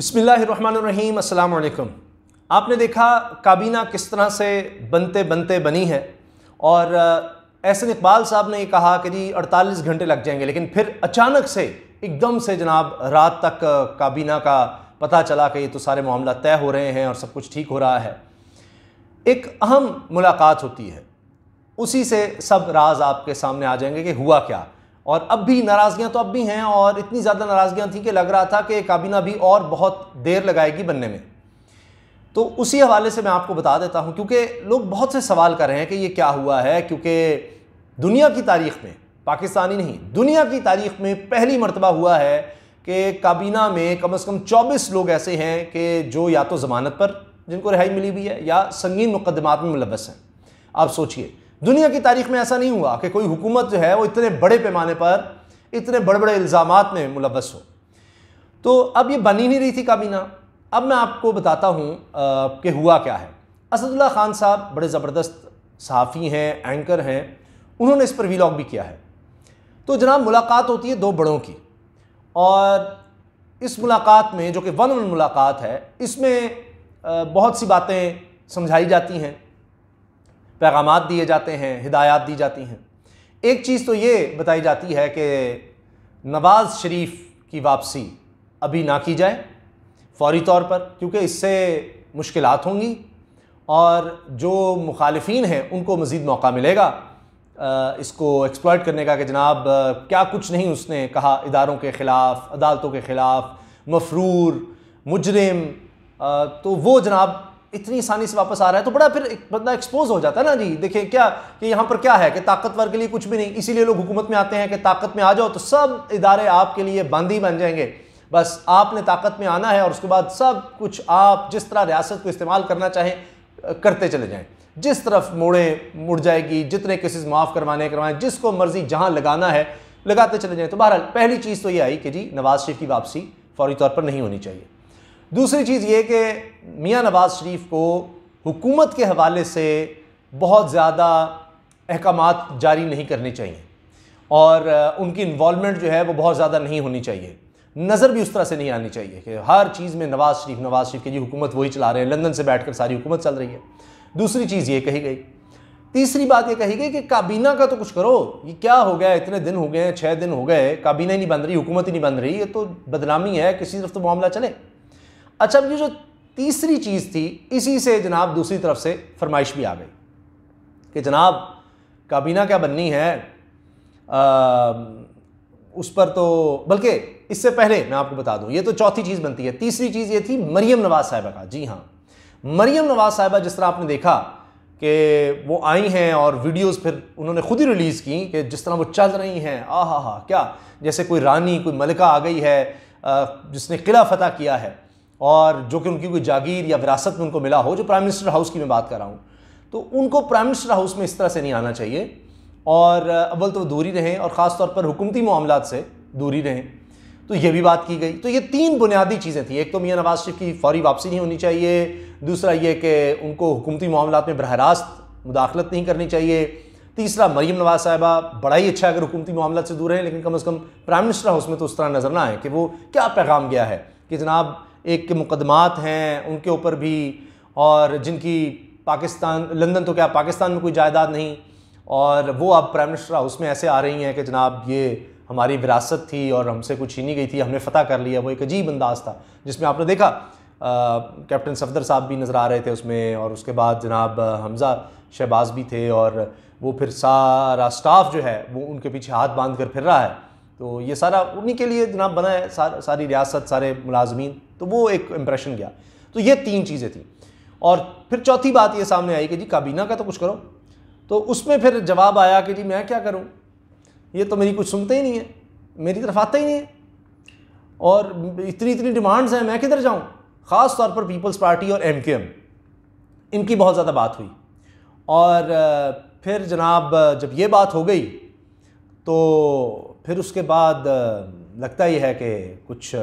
बिस्मिल्लाहिर्रहमानिर्रहीम, अस्सलाम वालेकुम। आपने देखा काबीना किस तरह से बनते बनते बनी है और एहसन इकबाल साहब ने ये कहा कि जी 48 घंटे लग जाएंगे, लेकिन फिर अचानक से एकदम से जनाब रात तक काबीना का पता चला कि ये तो सारे मामला तय हो रहे हैं और सब कुछ ठीक हो रहा है। एक अहम मुलाकात होती है, उसी से सब राज आपके सामने आ जाएंगे कि हुआ क्या। और अब भी नाराज़गियाँ तो अब भी हैं और इतनी ज़्यादा नाराज़गियाँ थी कि लग रहा था कि काबीना भी और बहुत देर लगाएगी बनने में। तो उसी हवाले से मैं आपको बता देता हूँ, क्योंकि लोग बहुत से सवाल कर रहे हैं कि ये क्या हुआ है, क्योंकि दुनिया की तारीख़ में, पाकिस्तानी नहीं दुनिया की तारीख़ में पहली मरतबा हुआ है कि काबीना में कम से कम 24 लोग ऐसे हैं कि जो या तो ज़मानत पर जिनको रिहाई मिली हुई है या संगीन मुकदमात में मुलव्वस हैं। आप सोचिए, दुनिया की तारीख में ऐसा नहीं हुआ कि कोई हुकूमत जो है वो इतने बड़े पैमाने पर इतने बड़े बड़े इल्ज़ामात में मुलव्वस हो। तो अब ये बन ही नहीं रही थी काबीना। अब मैं आपको बताता हूँ कि हुआ क्या है। असदुल्ला खान साहब बड़े ज़बरदस्त सहाफ़ी हैं, एंकर हैं, उन्होंने इस पर वीलॉग भी किया है। तो जनाब मुलाकात होती है दो बड़ों की, और इस मुलाकात में जो कि वन ऑन मुलाकात है, इसमें बहुत सी बातें समझाई जाती हैं, पैगामात दिए जाते हैं, हिदायत दी जाती हैं। एक चीज़ तो ये बताई जाती है कि नवाज़ शरीफ की वापसी अभी ना की जाए फ़ौरी तौर पर, क्योंकि इससे मुश्किलात होंगी और जो मुखालिफिन हैं उनको मज़ीद मौका मिलेगा इसको एक्सप्लॉइट करने का कि जनाब क्या कुछ नहीं उसने कहा इदारों के ख़िलाफ़, अदालतों के ख़िलाफ़, मफरूर मुजरिम। तो वो जनाब इतनी आसानी से वापस आ रहा है तो बड़ा फिर एक बंदा एक्सपोज हो जाता है ना जी। देखिए क्या कि यहाँ पर क्या है कि ताकतवर के लिए कुछ भी नहीं, इसीलिए लोग हुकूमत में आते हैं कि ताकत में आ जाओ तो सब इदारे आपके लिए बंद ही बन जाएंगे। बस आपने ताकत में आना है और उसके बाद सब कुछ आप जिस तरह रियासत को इस्तेमाल करना चाहें करते चले जाएं, जिस तरफ मुड़ जाएगी, जितने केसेस माफ़ करवाएं, जिसको मर्जी जहाँ लगाना है लगाते चले जाएँ। तो बहरहाल पहली चीज़ तो ये आई कि जी नवाज़ शरीफ की वापसी फौरी तौर पर नहीं होनी चाहिए। दूसरी चीज़ ये कि मियाँ नवाज़ शरीफ को हुकूमत के हवाले से बहुत ज़्यादा अहकामात जारी नहीं करने चाहिए और उनकी इन्वॉल्वमेंट जो है वो बहुत ज़्यादा नहीं होनी चाहिए। नज़र भी उस तरह से नहीं आनी चाहिए कि हर चीज़ में नवाज़ शरीफ की जी हुकूमत वही चला रहे हैं, लंदन से बैठकर सारी हुकूमत चल रही है। दूसरी चीज़ ये कही गई। तीसरी बात ये कही गई कि काबीना का तो कुछ करो, ये क्या हो गया, इतने दिन हो गए, 6 दिन हो गए, काबीना ही नहीं बन रही, हुकूमत ही नहीं बन रही, ये तो बदनामी है, किसी तरफ तो मामला चले। अच्छा, ये जो तीसरी चीज़ थी, इसी से जनाब दूसरी तरफ से फरमाइश भी आ गई कि जनाब काबीना क्या बननी है, उस पर तो बल्कि इससे पहले मैं आपको बता दूं, ये तो चौथी चीज़ बनती है। तीसरी चीज़ ये थी मरियम नवाज़ साहिबा का। जी हाँ, मरियम नवाज़ साहिबा जिस तरह आपने देखा कि वो आई हैं और वीडियोस फिर उन्होंने खुद ही रिलीज़ की कि जिस तरह वो चल रही हैं, हा क्या जैसे कोई रानी, कोई मलिका आ गई है जिसने किला फतह किया है और जो कि उनकी कोई जागीर या विरासत में उनको मिला हो। जो प्राइम मिनिस्टर हाउस की मैं बात कर रहा हूँ, तो उनको प्राइम मिनिस्टर हाउस में इस तरह से नहीं आना चाहिए और अव्वल तो दूरी रहें और ख़ास तौर पर हुकूमती मामलात से दूरी रहें। तो ये भी बात की गई। तो ये 3 बुनियादी चीज़ें थी। एक तो मियाँ नवाज़ शरीफ की फौरी वापसी नहीं होनी चाहिए, दूसरा ये कि उनको हुकूमती मामलात में बरह रास्त मुदाखलत नहीं करनी चाहिए, तीसरा मरियम नवाज़ साहिबा बड़ा ही अच्छा अगर हुकूमती मामलात से दूर हैं, लेकिन कम से कम प्राइम मिनिस्टर हाउस में तो उस तरह नज़र ना आए कि वो क्या पैगाम गया है कि जनाब एक के मुकदमात हैं उनके ऊपर भी, और जिनकी पाकिस्तान, लंदन तो क्या पाकिस्तान में कोई जायदाद नहीं, और वो अब प्राइम मिनिस्टर हाउस में ऐसे आ रही हैं कि जनाब ये हमारी विरासत थी और हमसे कुछ छीनी गई थी, हमने फ़तह कर लिया। वो एक अजीब अंदाज़ था जिसमें आपने देखा कैप्टन सफदर साहब भी नज़र आ रहे थे उसमें, और उसके बाद जनाब हमज़ा शहबाज भी थे, और वो फिर सारा स्टाफ जो है वो उनके पीछे हाथ बांध कर फिर रहा है। तो ये सारा उन्हीं के लिए जनाब बना है, सारी रियासत, सारे मुलाजमीन। तो वो एक इम्प्रेशन गया। तो ये 3 चीज़ें थी। और फिर चौथी बात ये सामने आई कि जी काबीना का तो कुछ करो। तो उसमें फिर जवाब आया कि जी मैं क्या करूं, ये तो मेरी कुछ सुनते ही नहीं है, मेरी तरफ आता ही नहीं है, और इतनी डिमांड्स हैं, मैं किधर जाऊं। ख़ास तौर पर पीपल्स पार्टी और MKM, इनकी बहुत ज़्यादा बात हुई। और फिर जनाब जब ये बात हो गई तो फिर उसके बाद लगता ही है कि कुछ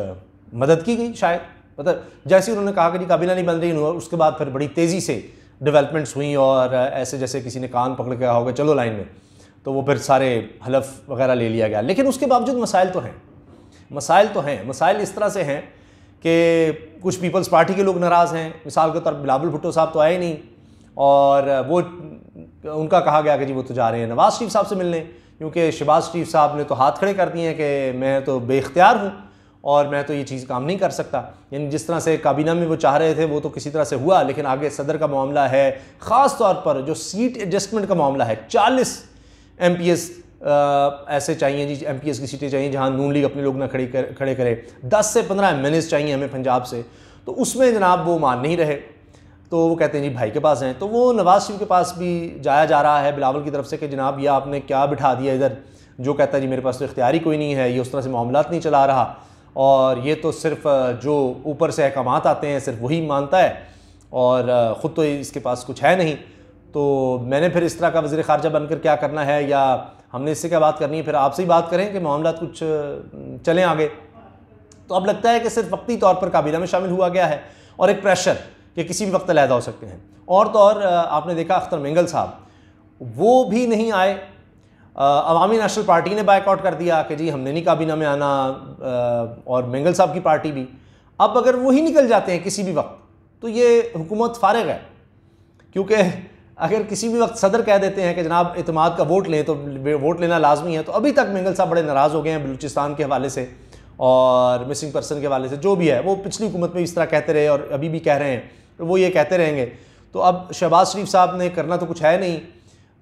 मदद की गई शायद। मतलब जैसे उन्होंने कहा कि जी काबीना नहीं बन रही, उसके बाद फिर बड़ी तेज़ी से डेवलपमेंट्स हुई और ऐसे जैसे किसी ने कान पकड़ के कहा होगा चलो लाइन में, तो वो फिर सारे हलफ वगैरह ले लिया गया। लेकिन उसके बावजूद मसाइल तो हैं। मसाइल इस तरह से हैं कि कुछ पीपल्स पार्टी के लोग नाराज़ हैं, मिसाल के तौर पर बिलावल भुट्टो साहब तो आए नहीं और वो उनका कहा गया कि जी वो तो जा रहे हैं नवाज़ शरीफ साहब से मिलने, क्योंकि शहबाज शरीफ साहब ने तो हाथ खड़े कर दिए हैं कि मैं तो बेख्तियार हूँ और मैं तो ये चीज़ काम नहीं कर सकता। यानी जिस तरह से काबीना में वो चाह रहे थे वो तो किसी तरह से हुआ, लेकिन आगे सदर का मामला है, ख़ास तौर पर जो सीट एडजस्टमेंट का मामला है, 40 MPs ऐसे चाहिए जी, MPs की सीटें चाहिए जहाँ नून लीग अपने लोग ना खड़े करे, 10 से 15 MLAs चाहिए हमें पंजाब से, तो उसमें जनाब वो मान नहीं रहे, तो वो कहते हैं जी भाई के पास हैं, तो वो नवाज़ शरीफ के पास भी जाया जा रहा है बिलावल की तरफ से कि जनाब ये आपने क्या बिठा दिया इधर, जो कहता है जी मेरे पास तो इख्तियारी कोई नहीं है, ये उस तरह से मामलात नहीं चला रहा और ये तो सिर्फ जो ऊपर से अहकामात आते हैं सिर्फ वही मानता है और ख़ुद तो इसके पास कुछ है नहीं। तो मैंने फिर इस तरह का वज़ीर ख़ारजा बनकर क्या करना है, या हमने इससे क्या बात करनी है, फिर आपसे ही बात करें कि मामला कुछ चलें आगे। तो अब लगता है कि सिर्फ वक्ती तौर पर काबीना में शामिल हुआ गया है और एक प्रेशर कि किसी भी वक्त अलहदा हो सकते हैं। और तो और आपने देखा अख्तर मेंगल साहब वो भी नहीं आए, अवामी नेशनल पार्टी ने बायकॉट कर दिया कि जी हमने नहीं काबीना में आना, और मेंगल साहब की पार्टी भी। अब अगर वही निकल जाते हैं किसी भी वक्त तो ये हुकूमत फारिग है, क्योंकि अगर किसी भी वक्त सदर कह देते हैं कि जनाब इत्मीनान का वोट लें तो वोट लेना लाजमी है। तो अभी तक मेंगल साहब बड़े नाराज़ हो गए हैं बलूचिस्तान के हवाले से और मिसिंग पर्सन के हवाले से, जो भी है वो पिछली हुकूमत में इस तरह कहते रहे और अभी भी कह रहे हैं, तो वो ये कहते रहेंगे। तो अब शहबाज शरीफ साहब ने करना तो कुछ है नहीं,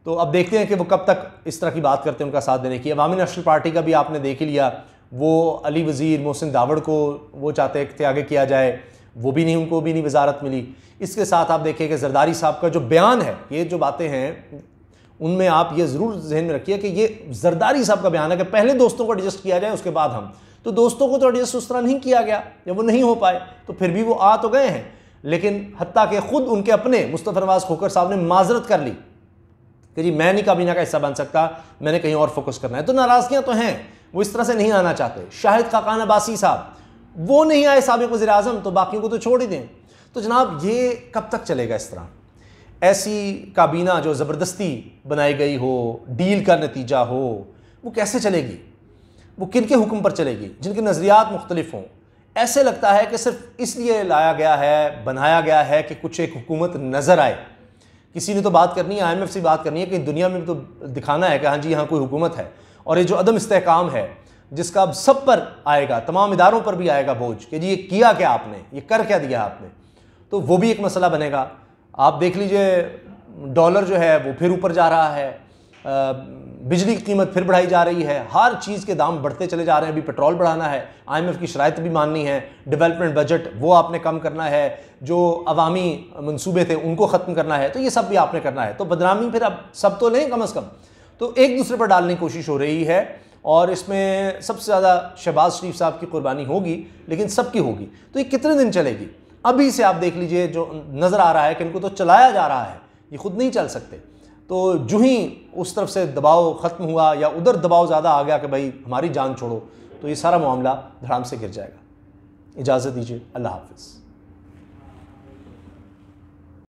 तो अब देखते हैं कि वो कब तक इस तरह की बात करते हैं उनका साथ देने की। अवामी नेशनल पार्टी का भी आपने देख ही लिया, वो अली वज़ीर मोहसिन दावड़ को वो चाहते थे आगे किया जाए, वो भी नहीं, उनको भी नहीं वजारत मिली। इसके साथ आप देखें कि जरदारी साहब का जो बयान है, ये जो बातें हैं उनमें आप ये ज़रूर जहन में रखिए कि ये जरदारी साहब का बयान है कि पहले दोस्तों को एडजस्ट किया जाए उसके बाद हम, तो दोस्तों को तो एडजस्ट उस तरह नहीं किया गया या वो नहीं हो पाए, तो फिर भी वो आ तो गए हैं, लेकिन हत्ता कि खुद उनके अपने मुस्तफ़ा नवाज़ खोखर साहब ने माजरत कर ली कि जी मैं नहीं काबीना का हिस्सा बन सकता, मैंने कहीं और फोकस करना है। तो नाराज़गियाँ तो हैं, वो इस तरह से नहीं आना चाहते। शाहिद खाकान अब्बासी साहब वो नहीं आए साबिक़ वज़ीर आज़म, तो बाकियों को तो छोड़ ही दें। तो जनाब ये कब तक चलेगा इस तरह? ऐसी काबीना जो ज़बरदस्ती बनाई गई हो, डील का नतीजा हो, वो कैसे चलेगी? वो किन के हुक्म पर चलेगी जिनके नज़रियात मुख्तलिफ हों? ऐसे लगता है कि सिर्फ इसलिए लाया गया है, बनाया गया है कि कुछ एक हुकूमत नज़र आए। किसी ने तो बात करनी है, IMF से बात करनी है कि दुनिया में तो दिखाना है कि हाँ जी यहाँ कोई हुकूमत है। और ये जो अदम इस्तेहकाम है जिसका अब सब पर आएगा, तमाम इदारों पर भी आएगा बोझ कि जी ये किया क्या आपने, ये कर क्या दिया आपने, तो वो भी एक मसला बनेगा। आप देख लीजिए डॉलर जो है वो फिर ऊपर जा रहा है, बिजली की कीमत फिर बढ़ाई जा रही है, हर चीज़ के दाम बढ़ते चले जा रहे हैं। अभी पेट्रोल बढ़ाना है, IMF की शराइत भी माननी है, डेवलपमेंट बजट वो आपने कम करना है, जो अवामी मंसूबे थे उनको ख़त्म करना है, तो ये सब भी आपने करना है। तो बदनामी फिर अब सब तो लें कम अज़ कम, तो एक दूसरे पर डालने की कोशिश हो रही है और इसमें सबसे ज़्यादा शहबाज शरीफ साहब की कुर्बानी होगी, लेकिन सबकी होगी। तो ये कितने दिन चलेगी? अभी से आप देख लीजिए जो नज़र आ रहा है कि इनको तो चलाया जा रहा है, ये खुद नहीं चल सकते। तो जो ही उस तरफ से दबाव ख़त्म हुआ या उधर दबाव ज़्यादा आ गया कि भाई हमारी जान छोड़ो, तो ये सारा मामला धड़ाम से गिर जाएगा। इजाज़त दीजिए, अल्लाह हाफ़िज़।